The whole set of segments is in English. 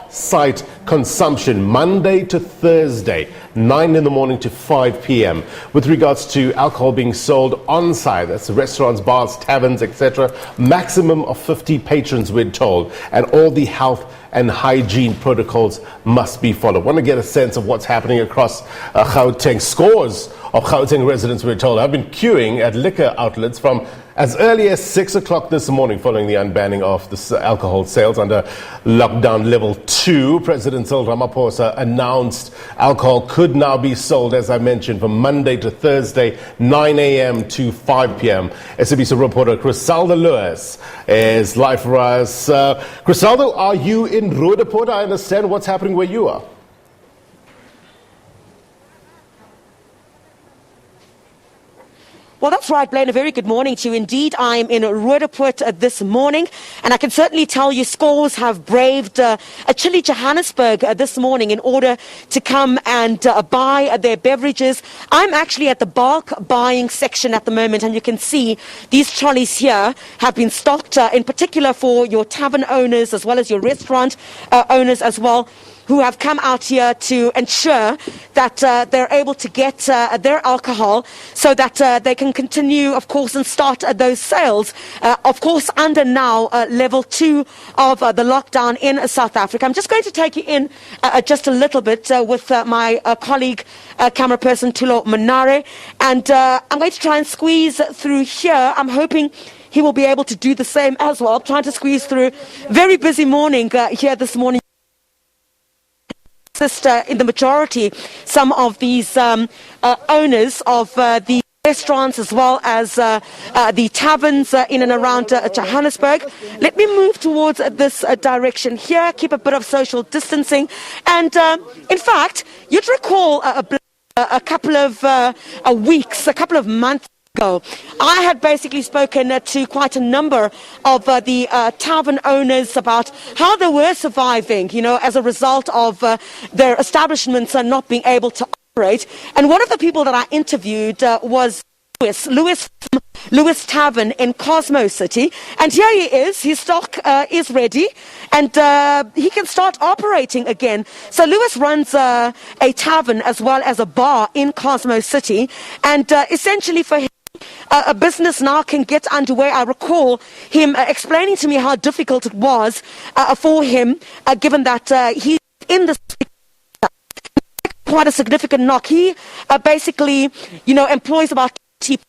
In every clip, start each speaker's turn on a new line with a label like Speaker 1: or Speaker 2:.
Speaker 1: off-site consumption, Monday to Thursday, 9 in the morning to 5 p.m. With regards to alcohol being sold on-site, that's restaurants, bars, taverns, etc., maximum of 50 patrons, we're told, and all the health and hygiene protocols must be followed. Want to get a sense of what's happening across Gauteng. Scores of Gauteng residents, we're told, have been queuing at liquor outlets from as early as 6 o'clock this morning following the unbanning of the alcohol sales under lockdown level 2. President Cyril Ramaphosa announced alcohol could now be sold, as I mentioned, from Monday to Thursday, 9 a.m. to 5 p.m. SABC reporter Chriselda Lewis is live for us. Chriselda, are you in Roodepoort? I understand what's happening where you are.
Speaker 2: Well, that's right, Blaine. A very good morning to you. Indeed, I'm in Roodepoort this morning, and I can certainly tell you scores have braved a chilly Johannesburg this morning in order to come and buy their beverages. I'm actually at the bulk buying section at the moment, and you can see these trolleys here have been stocked, in particular for your tavern owners as well as your restaurant owners as well, who have come out here to ensure that they're able to get their alcohol so that they can continue, of course, and start those sales, of course, under now level 2 of the lockdown in South Africa. I'm just going to take you in just a little bit with my colleague, camera person Tulo Manare, and I'm going to try and squeeze through here. I'm hoping he will be able to do the same as well, trying to squeeze through. Very busy morning here this morning. In the majority, some of these owners of the restaurants as well as the taverns in and around Johannesburg. Let me move towards this direction here, keep a bit of social distancing. And in fact, you'd recall a couple of weeks, a couple of months ago, I had basically spoken to quite a number of the tavern owners about how they were surviving, you know, as a result of their establishments not being able to operate. And one of the people that I interviewed was Lewis from Lewis Tavern in Cosmo City. And here he is. His stock is ready, and he can start operating again. So Lewis runs a tavern as well as a bar in Cosmo City, and essentially for him, a business now can get underway. I recall him explaining to me how difficult it was for him, given that he's in this quite a significant knock. He basically, you know, employs about 20 people,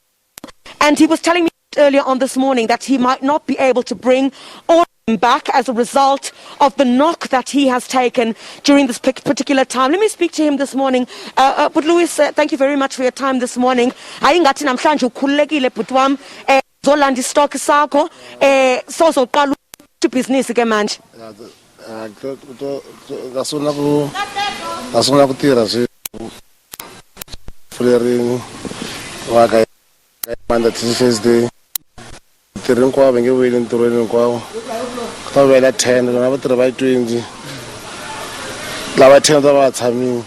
Speaker 2: and he was telling me earlier on this morning that he might not be able to bring all back as a result of the knock that he has taken during this particular time. Let me speak to him this morning. But Lewis, thank you very much for your time this morning. Ayingathi namhlanje ukhululekile bhuti wami zolanda stock sakho sozoqala business ke manje.
Speaker 3: Ngasungula kutirha swi fulering wa ka Monday to Thursday. Tirheni kwavo va nge vuyeli ntirhweni hinkwawo ku ta vuyela 10 vona va tirha va 20 lava 10 ta va tshamini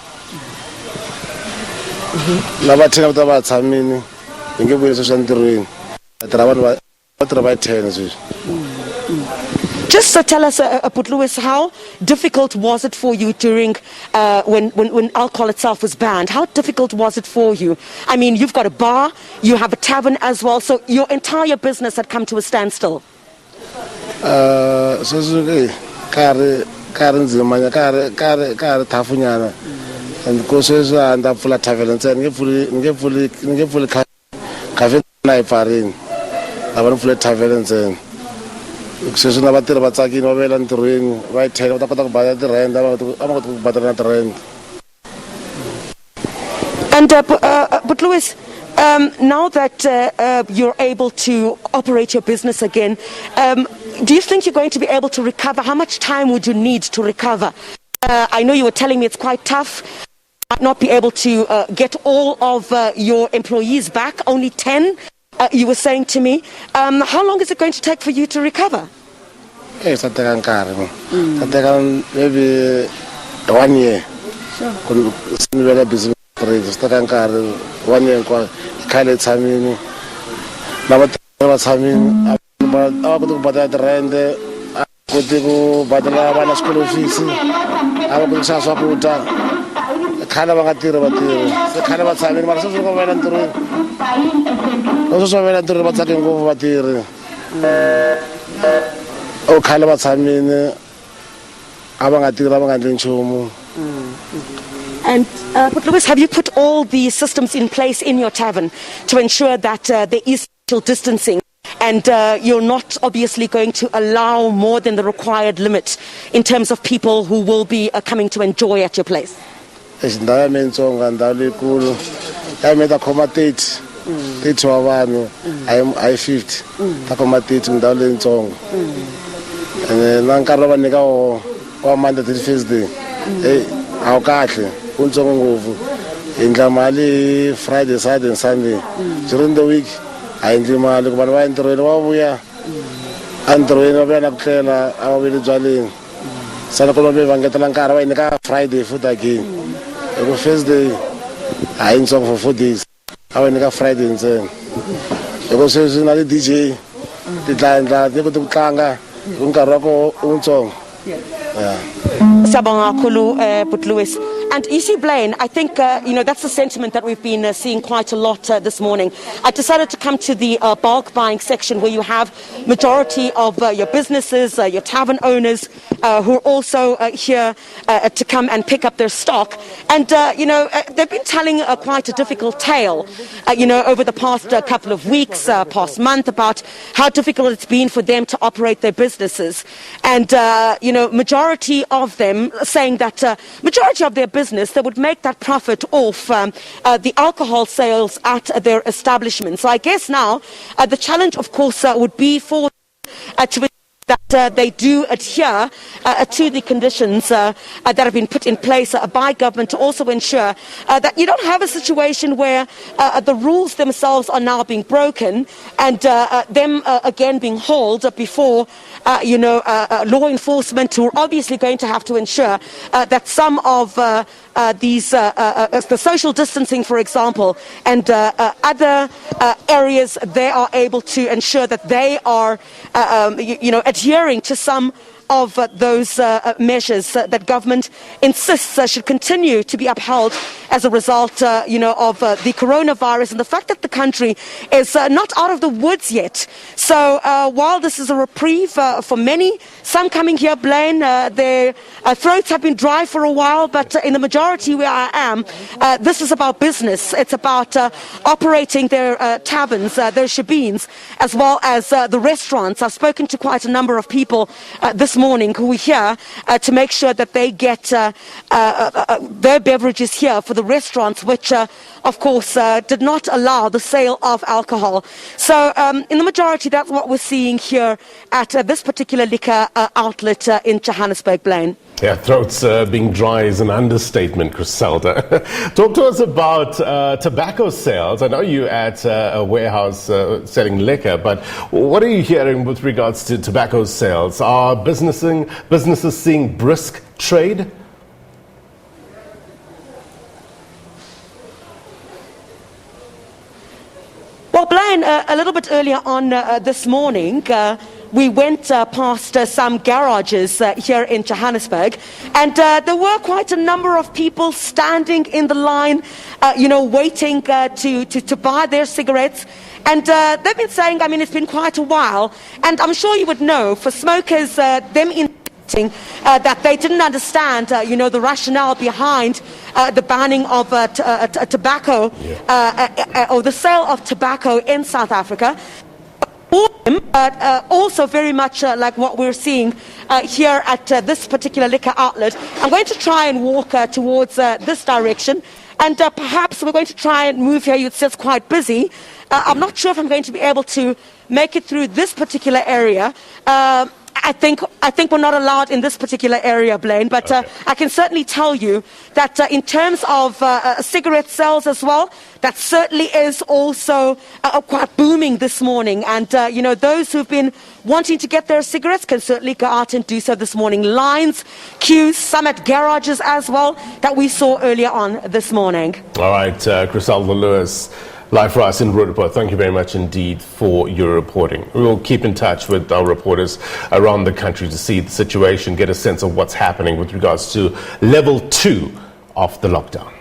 Speaker 3: lava 10 ta va tshamini va nge vuyeli swa ntirhweni va tirha vanhu va tirha va 10 sweswi.
Speaker 2: Just tell us, Lewis, how difficult was it for you during when alcohol itself was banned? How difficult was it for you? I mean, you've got a bar, you have a tavern as well, so your entire business had come to a standstill.
Speaker 3: So kari nzimanya kari thafunyana, and koseso anda pfula tavern ntsena nge pfuli cafe na iparini ava pfula tavern ntsena. Sweswi na vatirhi va tsakini va vela ntirhweni va 10 va ta kota ku baya tirhent a va kota ku badala na tirhent.
Speaker 2: And but Lewis, now that you're able to operate your business again, do you think you're going to be able to recover? How much time would you need to recover? I know you were telling me it's quite tough. Might not be able to get all of your employees back, only 10. You were saying to me, how long is it going to take for you to recover?
Speaker 3: It's a maybe 1 year. Sure. Business. It's 1 year. koti ku badala vana school fees a va koti ku xava swakudya khale va nga tirhi vatirhi se khale va tshamile mara sweswi loko va vela ntirhweni loko sweswi va vela ntirhweni va tsake ngopfu vatirhi o khale va tshamile a va nga tirhi a va nga endli nchumu.
Speaker 2: And but Lewis, have you put all the systems in place in your tavern to ensure that there is social distancing and you're not obviously going to allow more than the required limit in terms of people who will be coming to enjoy at your place?
Speaker 3: Ndhawu ya mina ntsongo ndhawu leyikulu ya mina ta khoma 30 wa vanhu a hi 50 ta khoma 30 ndhawu leyintsongo na nkarhi va nyika wa Monday to Thursday a wu kahle u ntsongo ngopfu hi endla mali Friday, Saturday and Sunday during the week a endli mali ku vanhu va entirhweni va vuya entirhweni va vuya na ku tlela a va veli byaleni se loko va ngetela nkarhi va nyika Friday futhi again loko Thursday a hi ntsongo for 4 days a va nyika Friday ntsena loko sweswi na DJ ti tlanga ti ku tlanga hi nkarhi wa ko u ntsongo.
Speaker 2: Sabonga kakhulu, but Lewis. And you see, Blaine, I think, that's the sentiment that we've been seeing quite a lot this morning. I decided to come to the bulk buying section where you have majority of your businesses, your tavern owners who are also here to come and pick up their stock. And, they've been telling quite a difficult tale, over the past couple of weeks, past month, about how difficult it's been for them to operate their businesses. And, majority of them saying that majority of their business, they would make that profit off the alcohol sales at their establishment. So I guess now the challenge, of course, would be for to that they do adhere to the conditions that have been put in place by government to also ensure that you don't have a situation where the rules themselves are now being broken and them again being hauled before law enforcement, who are obviously going to have to ensure that some of these the social distancing, for example, and other areas, they are able to ensure that they are adhering to some of those measures that government insists should continue to be upheld as a result, of the coronavirus and the fact that the country is not out of the woods yet. So while this is a reprieve for many, some coming here, Blaine, their throats have been dry for a while, but in the majority where I am, this is about business. It's about operating their taverns, their shebeens, as well as the restaurants. I've spoken to quite a number of people this morning who are here to make sure that they get their beverages here for the restaurants, which of course did not allow the sale of alcohol. So in the majority, that's what we're seeing here at this particular liquor outlet in Johannesburg, Blaine.
Speaker 1: Yeah, throats being dry is an understatement, Chriselda. Talk to us about tobacco sales. I know you're at a warehouse selling liquor, but what are you hearing with regards to tobacco sales? Are businesses seeing brisk trade?
Speaker 2: Well, Blaine, a little bit earlier on this morning, we went past some garages here in Johannesburg, and there were quite a number of people standing in the line, waiting to buy their cigarettes. And they've been saying, it's been quite a while, and I'm sure you would know, for smokers, them indicating that they didn't understand, the rationale behind the banning of tobacco, or the sale of tobacco in South Africa. But also very much like what we're seeing here at this particular liquor outlet. I'm going to try and walk towards this direction, and perhaps we're going to try and move here. It says quite busy. I'm not sure if I'm going to be able to make it through this particular area. I think we're not allowed in this particular area, Blaine, but I can certainly tell you that in terms of cigarette sales as well, that certainly is also quite booming this morning. And, those who've been wanting to get their cigarettes can certainly go out and do so this morning. Lines, queues, some at garages as well, that we saw earlier on this morning.
Speaker 1: All right, Chriselda Lewis. Live for us in Roodepoort. Thank you very much indeed for your reporting. We will keep in touch with our reporters around the country to see the situation, get a sense of what's happening with regards to level 2 of the lockdown.